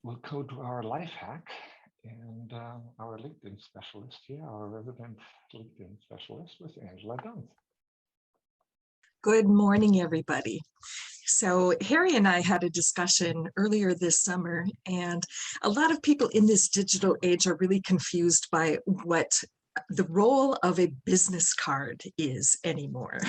we'll go to our life hack and our LinkedIn specialist here, our resident LinkedIn specialist was Angela Dunz. Good morning, everybody. So Harry and I had a discussion earlier this summer, and a lot of people in this digital age are really confused by what the role of a business card is anymore.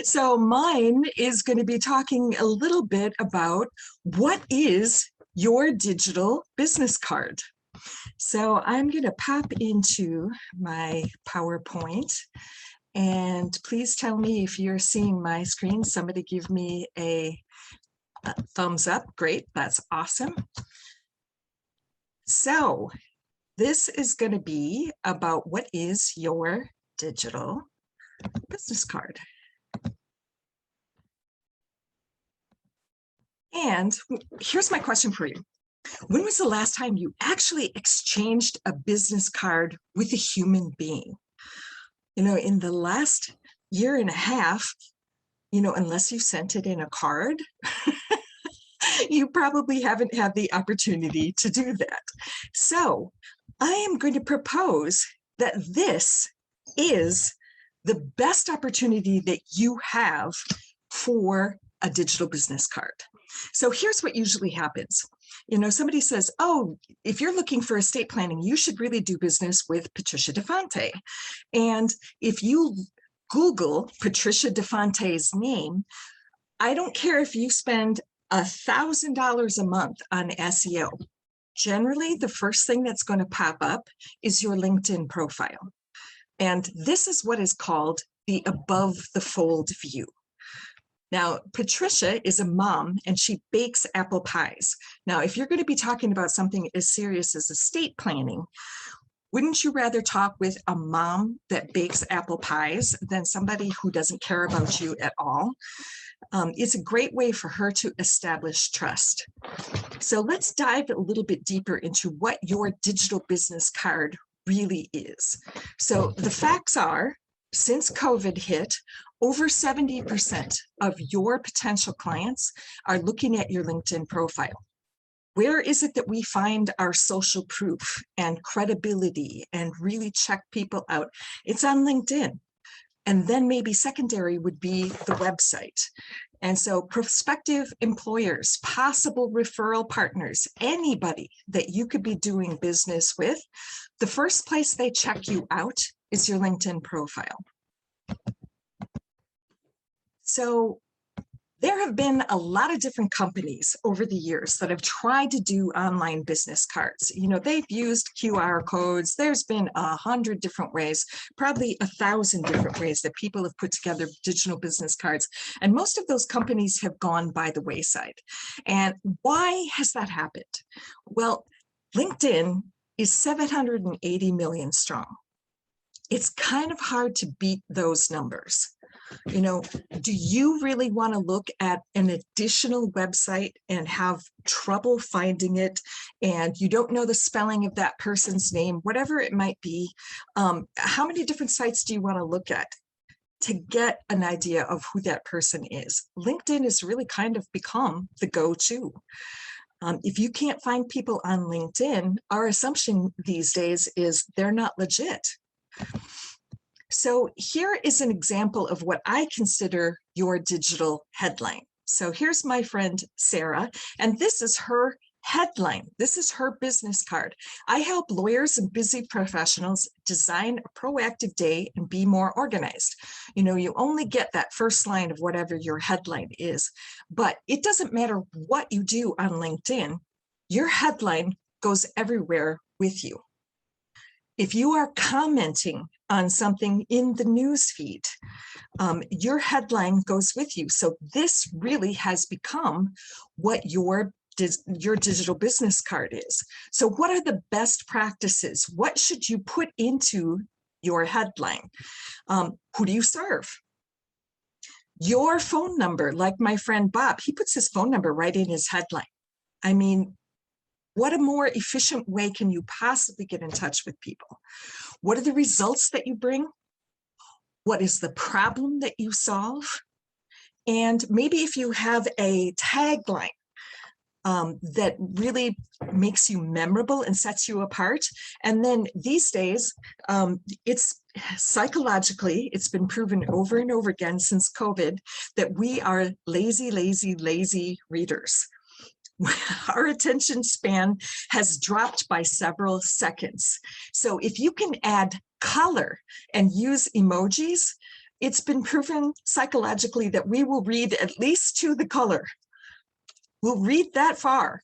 So mine is going to be talking a little bit about what is your digital business card. So I'm going to pop into my PowerPoint. And please tell me if you're seeing my screen. Somebody give me a thumbs up. Great, that's awesome. So this is going to be about what is your digital business card. And here's my question for you. When was the last time you actually exchanged a business card with a human being? You know, in the last year and a half, unless you sent it in a card, you probably haven't had the opportunity to do that. So I am going to propose that this is the best opportunity that you have for a digital business card. So here's what usually happens. Somebody says, oh, if you're looking for estate planning, you should really do business with Patricia DeFonte. And if you Google Patricia DeFonte's name, I don't care if you spend $1,000 a month on SEO. Generally, the first thing that's going to pop up is your LinkedIn profile. And this is what is called the above the fold view. Now, Patricia is a mom and she bakes apple pies. Now, if you're going to be talking about something as serious as estate planning, wouldn't you rather talk with a mom that bakes apple pies than somebody who doesn't care about you at all? It's a great way for her to establish trust. So let's dive a little bit deeper into what your digital business card really is. So the facts are, since COVID hit, over 70% of your potential clients are looking at your LinkedIn profile. Where is it that we find our social proof and credibility and really check people out? It's on LinkedIn. And then maybe secondary would be the website. And so prospective employers, possible referral partners, anybody that you could be doing business with, the first place they check you out is your LinkedIn profile. So there have been a lot of different companies over the years that have tried to do online business cards. They've used QR codes. There's been 100 different ways, probably 1,000 different ways that people have put together digital business cards. And most of those companies have gone by the wayside. And why has that happened? Well, LinkedIn is 780 million strong. It's kind of hard to beat those numbers. Do you really want to look at an additional website and have trouble finding it, and you don't know the spelling of that person's name, whatever it might be? How many different sites do you want to look at to get an idea of who that person is? LinkedIn has really kind of become the go-to. If you can't find people on LinkedIn, our assumption these days is they're not legit. So here is an example of what I consider your digital headline. So here's my friend Sarah, and this is her headline. This is her business card. I help lawyers and busy professionals design a proactive day and be more organized. You only get that first line of whatever your headline is, but it doesn't matter what you do on LinkedIn, your headline goes everywhere with you. If you are commenting on something in the news feed, your headline goes with you. So this really has become what your digital business card is. So what are the best practices? What should you put into your headline? Who do you serve? Your phone number, like my friend Bob, he puts his phone number right in his headline. I mean, what a more efficient way can you possibly get in touch with people? What are the results that you bring? What is the problem that you solve? And maybe if you have a tagline, that really makes you memorable and sets you apart. And then these days, it's psychologically, it's been proven over and over again since COVID that we are lazy, lazy, lazy readers. Our attention span has dropped by several seconds. So if you can add color and use emojis, it's been proven psychologically that we will read at least to the color. We'll read that far.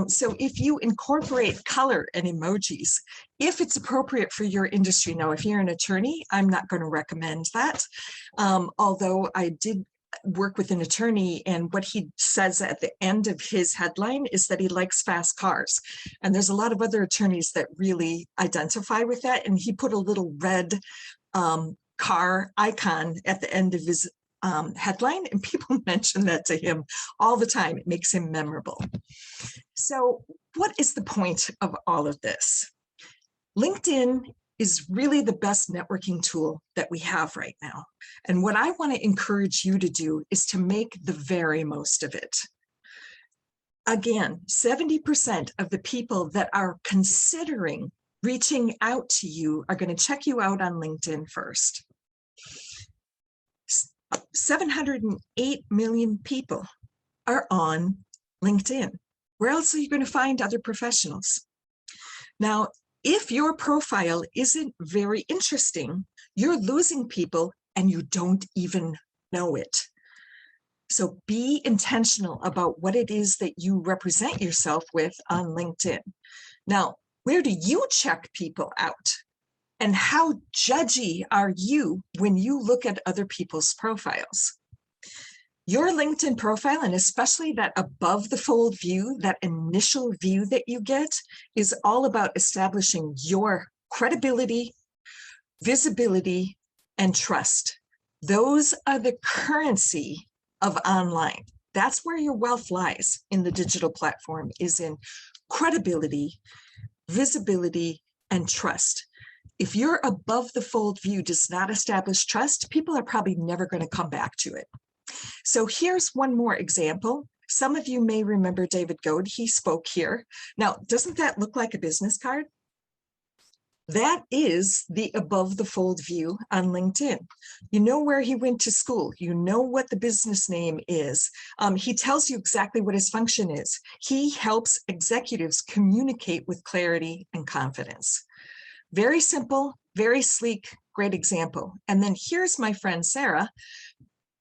So if you incorporate color and emojis, if it's appropriate for your industry. Now, if you're an attorney, I'm not going to recommend that. Although I did work with an attorney, and what he says at the end of his headline is that he likes fast cars. And there's a lot of other attorneys that really identify with that. And he put a little red car icon at the end of his headline, and people mention that to him all the time. It makes him memorable. So what is the point of all of this? LinkedIn is really the best networking tool that we have right now. And what I want to encourage you to do is to make the very most of it. Again, 70% of the people that are considering reaching out to you are going to check you out on LinkedIn first. 708 million people are on LinkedIn. Where else are you going to find other professionals? Now, if your profile isn't very interesting, you're losing people and you don't even know it. So be intentional about what it is that you represent yourself with on LinkedIn. Now, where do you check people out? And how judgy are you when you look at other people's profiles? Your LinkedIn profile, and especially that above the fold view, that initial view that you get, is all about establishing your credibility, visibility, and trust. Those are the currency of online. That's where your wealth lies in the digital platform, is in credibility, visibility, and trust. If your above the fold view does not establish trust, people are probably never going to come back to it. So here's one more example. Some of you may remember David Gould. He spoke here. Now, doesn't that look like a business card? That is the above the fold view on LinkedIn. You know where he went to school. You know what the business name is. He tells you exactly what his function is. He helps executives communicate with clarity and confidence. Very simple, very sleek, great example. And then here's my friend Sarah.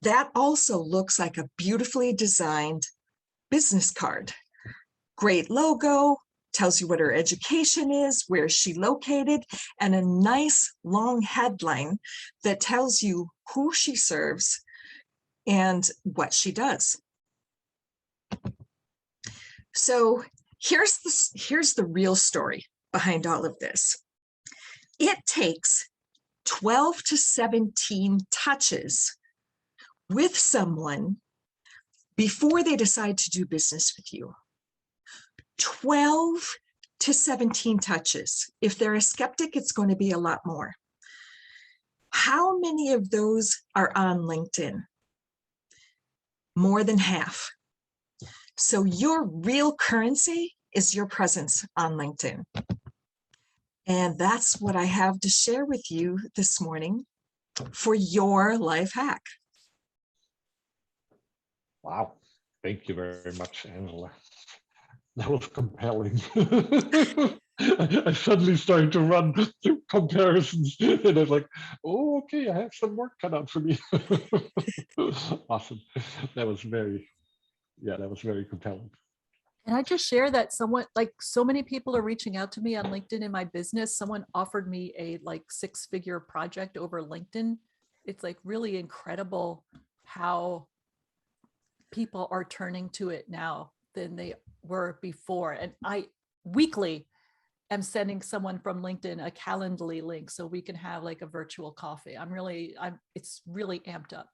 That also looks like a beautifully designed business card. Great logo, tells you what her education is, where is she located, and a nice long headline that tells you who she serves and what she does. So here's the real story behind all of this. It takes 12 to 17 touches with someone before they decide to do business with you. 12 to 17 touches. If they're a skeptic, it's going to be a lot more. How many of those are on LinkedIn? More than half. So your real currency is your presence on LinkedIn. And that's what I have to share with you this morning for your life hack. Wow. Thank you very much, Angela. That was compelling. I suddenly started to run through comparisons, and I was like, oh, okay, I have some work cut out for me. Awesome. That was very compelling. And I just share that someone, like so many people are reaching out to me on LinkedIn in my business. Someone offered me a like 6-figure project over LinkedIn. It's like really incredible how people are turning to it now than they were before. And I weekly am sending someone from LinkedIn a Calendly link so we can have like a virtual coffee. It's really amped up.